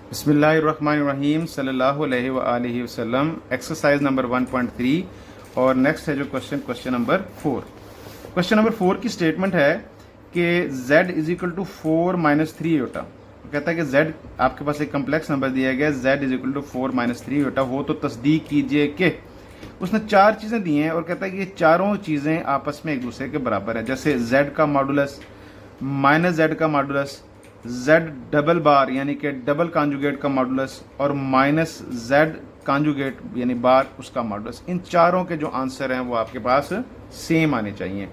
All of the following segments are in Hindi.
बिस्मिल्लाहिर्रहमानिर्रहीम सल्लल्लाहु अलैहि वआलिहि वसल्लम। एक्सरसाइज नंबर 1.3 और नेक्स्ट है जो क्वेश्चन नंबर 4। क्वेश्चन नंबर 4 की स्टेटमेंट है कि z is equal to 4 minus 3 iota. कहता है कि z आपके पास एक कम्प्लेक्स नंबर दिया गया z is equal to 4 minus 3 iota हो तो तस्दीक कीजिए कि उसने चार चीज़ें दी हैं और कहता है कि ये चारों चीज़ें आपस में एक दूसरे के बराबर है। जैसे z का मॉडुलस माइनस z का मॉडुलस, z डबल बार यानी कि डबल कॉन्जुगेट का मॉडुलस और माइनस z कॉन्जुगेट यानी बार उसका मॉडुलस। इन चारों के जो आंसर हैं वो आपके पास सेम आने चाहिए।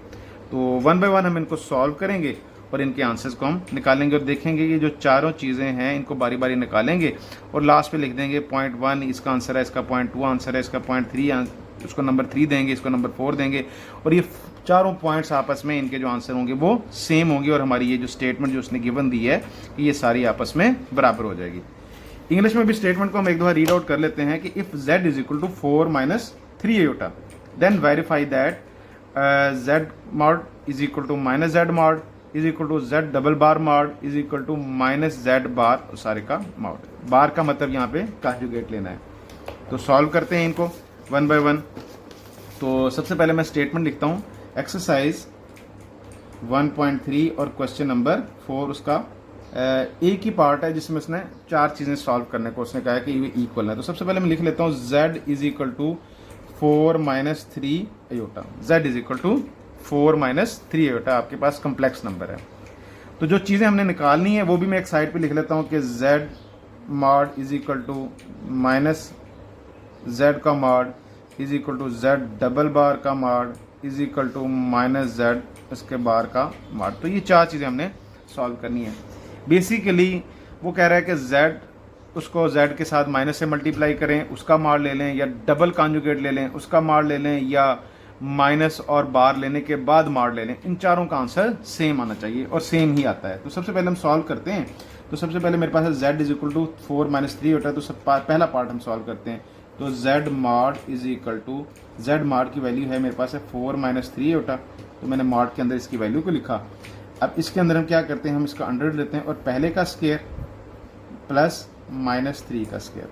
तो वन बाय वन हम इनको सॉल्व करेंगे और इनके आंसर्स को हम निकालेंगे और देखेंगे कि जो चारों चीज़ें हैं इनको बारी बारी निकालेंगे और लास्ट पे लिख देंगे पॉइंट 1 इसका आंसर है, इसका पॉइंट 2 आंसर है, इसका पॉइंट 3 उसको नंबर 3 देंगे, इसको नंबर 4 देंगे और ये चारों पॉइंट्स आपस में इनके जो आंसर होंगे वो सेम होंगे और हमारी ये जो स्टेटमेंट जो उसने गिवन दी है कि ये सारी आपस में बराबर हो जाएगी। इंग्लिश में भी स्टेटमेंट को हम एक दफा रीड आउट कर लेते हैं कि if z is equal to 4 minus 3 iota then verify that z mod is equal to minus z mod is equal to z double bar mod is equal to minus z bar सारे का मॉड। बार का मतलब यहाँ पे कॉन्जुगेट लेना है। तो सॉल्व करते हैं इनको वन बाय वन। तो सबसे पहले मैं स्टेटमेंट लिखता हूँ एक्सरसाइज 1.3 और क्वेश्चन नंबर 4 उसका एक ही पार्ट है जिसमें उसने चार चीज़ें सॉल्व करने को उसने कहा है कि ये इक्वल है। तो सबसे पहले मैं लिख लेता हूँ z is equal to 4 minus 3 iota. z is equal to 4 minus 3 iota आपके पास कम्प्लेक्स नंबर है। तो जो चीज़ें हमने निकालनी है वो भी मैं एक साइड पे लिख लेता हूँ कि z mod is equal to minus z का mod is equal to z double bar का mod is equal to minus z इसके बार का मॉड। तो ये चार चीज़ें हमने सॉल्व करनी है। बेसिकली वो कह रहा है कि z उसको z के साथ माइनस से मल्टीप्लाई करें उसका मॉड ले लें या डबल कॉन्जुगेट ले लें उसका मॉड ले लें या माइनस और बार लेने के बाद मॉड ले लें। इन चारों का आंसर सेम आना चाहिए और सेम ही आता है। तो सबसे पहले हम सॉल्व करते हैं। तो सबसे पहले मेरे पास है z is equal to 4 minus 3 होता है। तो पहला पार्ट हम सॉल्व करते हैं। तो z mod is equal to z mod की वैल्यू है मेरे पास है 4 माइनस 3 होता। तो मैंने मॉड के अंदर इसकी वैल्यू को लिखा। अब इसके अंदर हम क्या करते हैं, हम इसका अंडर लेते हैं और पहले का स्क्वायर प्लस माइनस 3 का स्क्वायर।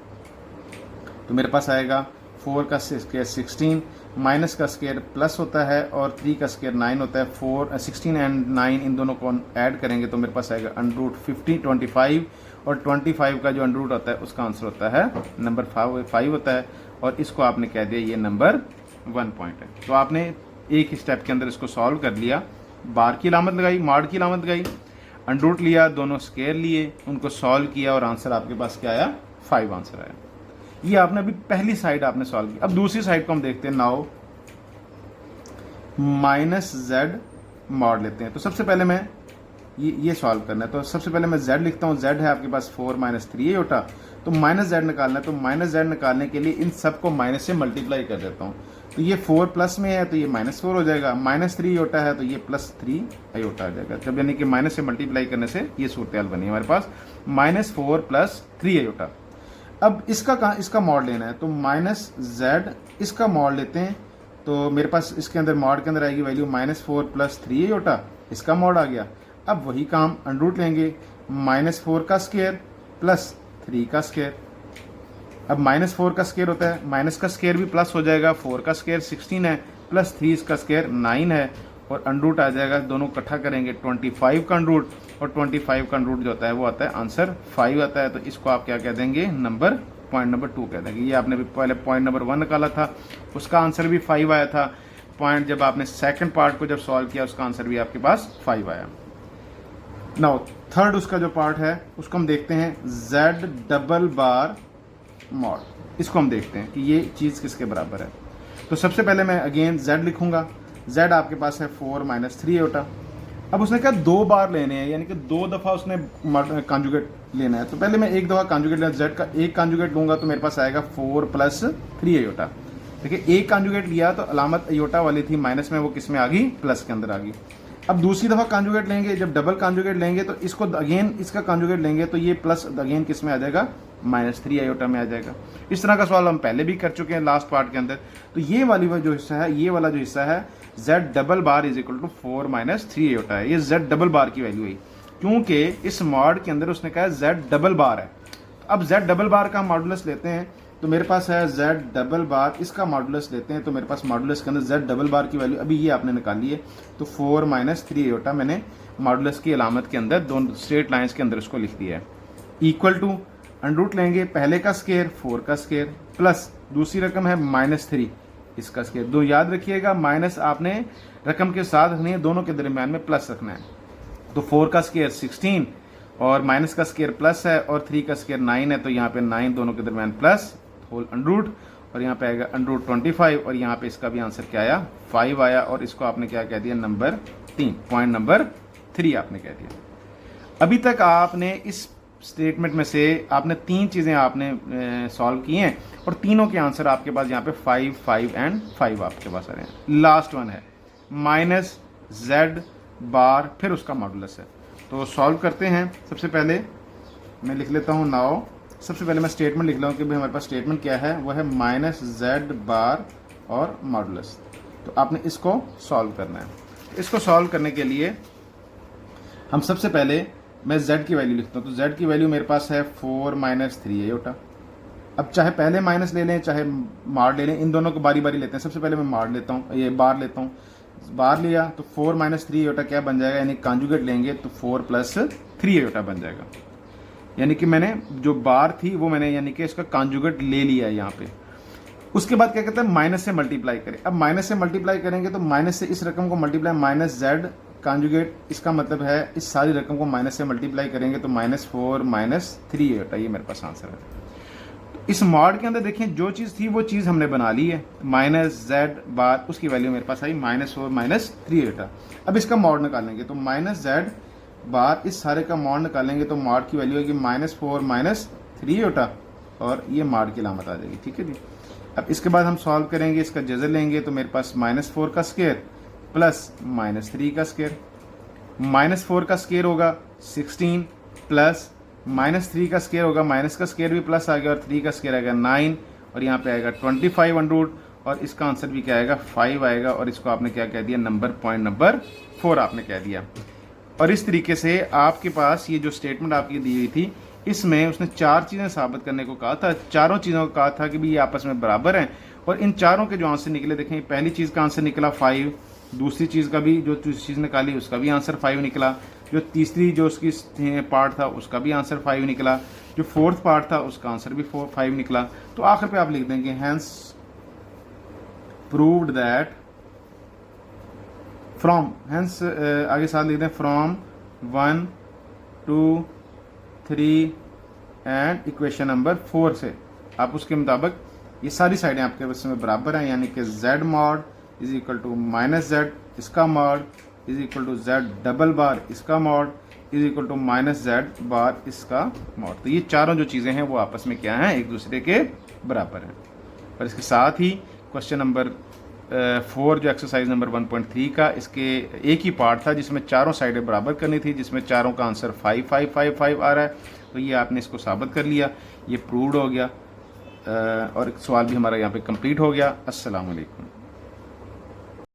तो मेरे पास आएगा 4 का स्क्वायर 16, माइनस का स्क्वायर प्लस होता है और 3 का स्क्वायर 9 होता है। 16 एंड 9 इन दोनों को ऐड करेंगे तो मेरे पास आएगा अंडर रूट 50 25 और 25 का जो अंडर रूट होता है उसका आंसर होता है नंबर 5 होता है और इसको आपने कह दिया ये नंबर 1 पॉइंट है। तो आपने एक ही स्टेप के अंदर इसको सॉल्व कर लिया। बार की अलामत लगाई, मॉड की अलामत लगाई, अंडर रूट लिया, दोनों स्क्वायर लिए, उनको सॉल्व किया और आंसर आपके पास क्या आया 5 आंसर आया। ये आपने अभी पहली साइड आपने सॉल्व की। अब दूसरी साइड को हम देखते हैं। नाउ माइनस z मॉड लेते हैं। तो सबसे पहले मैं ये सॉल्व करना है। तो सबसे पहले मैं z लिखता हूँ। z है आपके पास 4 माइनस 3 होता। तो माइनस z निकालना है। तो माइनस z निकालने के लिए इन सब को माइनस से मल्टीप्लाई कर देता हूँ। तो ये 4 प्लस में है तो ये माइनस 4 हो जाएगा। माइनस 3 होता है तो ये प्लस 3 अयोटा आ जाएगा। जब यानी कि माइनस से मल्टीप्लाई करने से ये सूरत हाल बनी हमारे पास माइनस 4 प्लस 3 अयोटा। अब इसका मॉड लेना है। तो माइनस z इसका मॉड लेते हैं। तो मेरे पास इसके अंदर मॉड के अंदर आएगी वैल्यू माइनस 4 प्लस 3 अयोटा, इसका मॉड आ गया। अब वही काम अंडर रूट लेंगे, माइनस 4 का स्क्वायर प्लस 3 का स्क्वायर। अब माइनस 4 का स्क्वायर होता है, माइनस का स्क्वायर भी प्लस हो जाएगा। 4 का स्क्वायर 16 है प्लस 3 का स्क्वायर 9 है और अंडर रूट आ जाएगा। दोनों इकट्ठा करेंगे 25 का अंडर रूट और 25 का अंडर रूट जो होता है वो आता है आंसर 5 आता है। तो इसको आप क्या कह देंगे पॉइंट नंबर 2 कह देंगे। ये आपने भी पहले पॉइंट नंबर 1 निकाला था उसका आंसर भी 5 आया था। पॉइंट जब आपने सेकंड पार्ट को जब सॉल्व किया उसका आंसर भी आपके पास 5 आया। नाउ थर्ड उसका जो पार्ट है उसको हम देखते हैं z डबल बार मॉड। इसको हम देखते हैं कि ये चीज़ किसके बराबर है। तो सबसे पहले मैं अगेन z लिखूंगा। z आपके पास है 4 माइनस 3 होता। अब उसने कहा 2 बार लेने हैं यानी कि 2 दफ़ा उसने कॉन्जुगेट लेना है। तो पहले मैं एक दफ़ा कॉन्जुगेट लेना, z का एक कॉन्जुगेट लूंगा तो मेरे पास आएगा 4 प्लस 3 अयोटा। देखिए एक कॉन्जुगेट लिया तो अलामत अयोटा वाली थी माइनस में, वो किस में आ गई प्लस के अंदर आ गई। अब दूसरी दफ़ा कॉन्जुगेट लेंगे, जब डबल कॉन्जुगेट लेंगे तो इसको अगेन इसका कॉन्जुगेट लेंगे तो ये प्लस अगेन किस में आ जाएगा माइनस 3 आयोटा में आ जाएगा। इस तरह का सवाल हम पहले भी कर चुके हैं लास्ट पार्ट के अंदर। तो ये वाली जो हिस्सा है, ये वाला जो हिस्सा है z double bar is equal to 4 minus 3 iota है। ये z डबल बार की वैल्यू है क्योंकि इस मॉड के अंदर उसने कहा z डबल बार है। अब z डबल बार का मॉडुलस लेते हैं तो मेरे पास है z डबल बार, इसका मॉडुलस लेते हैं तो मेरे पास मॉडुलस के अंदर z डबल बार की वैल्यू अभी ये आपने निकाली है, तो 4 - 3 आयोटा मैंने मॉडुलस की अलामत के अंदर दोनों स्ट्रेट लाइंस के अंदर उसको लिख दिया है। इक्वल टू अंडर रूट लेंगे, पहले का स्केयर 4 का स्केयर प्लस दूसरी रकम है -3 इसका स्केयर। दो याद रखिएगा, माइनस आपने रकम के साथ रखनी है, दोनों के दरमियान में प्लस रखना है। तो 4 का स्केयर 16 और माइनस का स्केयर प्लस है और 3 का स्केयर 9 है, तो यहाँ पे 9 दोनों के दरमियान प्लस होल अंडर रूट, और यहाँ पे आएगा अंडर रूट 25, और यहाँ पे इसका भी आंसर क्या आया 5 आया, और इसको आपने क्या कह दिया नंबर 3, पॉइंट नंबर 3 आपने कह दिया। अभी तक आपने इस स्टेटमेंट में से आपने 3 चीज़ें आपने सॉल्व की हैं और तीनों के आंसर आपके पास यहाँ पे 5, 5 एंड 5 आपके पास आ रहे हैं। लास्ट वन है माइनस z बार, फिर उसका मॉडुलस है। तो सॉल्व करते हैं। सबसे पहले मैं लिख लेता हूँ नाउ, सबसे पहले मैं स्टेटमेंट लिख रहा हूँ कि भाई हमारे पास स्टेटमेंट क्या है, वो है माइनस z बार और मॉडुलस। तो आपने इसको सॉल्व करना है। इसको सॉल्व करने के लिए हम सबसे पहले मैं z की वैल्यू लिखता हूँ। तो z की वैल्यू मेरे पास है 4 - 3 आयोटा। अब चाहे पहले माइनस ले लें चाहे मार ले लें, इन दोनों को बारी बारी लेते हैं। सबसे पहले मैं मार लेता हूँ, ये बार लेता हूँ। बार लिया तो 4 - 3 आयोटा क्या बन जाएगा, यानी कॉन्जुगेट लेंगे तो 4 + 3 आयोटा बन जाएगा। यानी कि मैंने जो बार थी वो मैंने यानी कि इसका कॉन्जुगेट ले लिया है यहाँ पे। उसके बाद क्या कहते हैं माइनस से मल्टीप्लाई करें। अब माइनस से मल्टीप्लाई करेंगे तो माइनस से इस रकम को मल्टीप्लाई माइनस z कॉन्जुगेट, इसका मतलब है इस सारी रकम को माइनस से मल्टीप्लाई करेंगे तो -4 - 3 आयोटा, ये मेरे पास आंसर है। इस मॉड के अंदर देखें जो चीज़ थी वो चीज़ हमने बना ली है, माइनस z बार, उसकी वैल्यू मेरे पास आई -4 - 3 आयोटा। अब इसका मॉड निकालेंगे तो -z बार, इस सारे का मॉड निकालेंगे तो मॉड की वैल्यू होगी -4 - 3 आयोटा, और ये मॉड की अलामत आ जाएगी। ठीक है जी। अब इसके बाद हम सॉल्व करेंगे, इसका जज़र लेंगे तो मेरे पास -4 का स्केयर प्लस -3 का स्केयर। -4 का स्केयर होगा 16 प्लस -3 का स्केयर होगा, माइनस का स्केयर भी प्लस आ गया और 3 का स्केयर आएगा 9, और यहाँ पे आएगा 25 अंडर रूट, और इसका आंसर भी क्या आएगा 5 आएगा, और इसको आपने क्या कह दिया नंबर, पॉइंट नंबर 4 आपने कह दिया। और इस तरीके से आपके पास ये जो स्टेटमेंट आपकी दी हुई थी, इसमें उसने 4 चीज़ें साबित करने को कहा था। चारों चीज़ों को कहा था कि भी ये आपस में बराबर हैं, और इन चारों के जो आंसर निकले देखें, पहली चीज़ का आंसर निकला 5, दूसरी चीज़ का भी जो चीज़ निकाली उसका भी आंसर 5 निकला, जो तीसरी जो उसकी पार्ट था उसका भी आंसर 5 निकला, जो फोर्थ पार्ट था उसका आंसर भी 5 निकला। तो आखिर पे आप लिख देंगे hence proved that from, hence आगे साथ लिख दें फ्रॉम 1, 2, 3 एंड इक्वेशन नंबर 4 से आप उसके मुताबिक ये सारी साइडें आपके बस में बराबर हैं, यानी कि z mod is equal to -z इसका mod is equal to z double bar इसका mod is equal to -z bar इसका मॉड। तो ये चारों जो चीज़ें हैं वो आपस में क्या हैं, एक दूसरे के बराबर हैं। और इसके साथ ही क्वेश्चन नंबर 4 जो एक्सरसाइज नंबर 1.3 का, इसके एक ही पार्ट था जिसमें चारों साइडें बराबर करनी थी, जिसमें चारों का आंसर 5, 5, 5, 5 आ रहा है। तो ये आपने इसको साबित कर लिया, ये प्रूव्ड हो गया, और सवाल भी हमारा यहाँ पे कंप्लीट हो गया। अस्सलाम वालेकुम।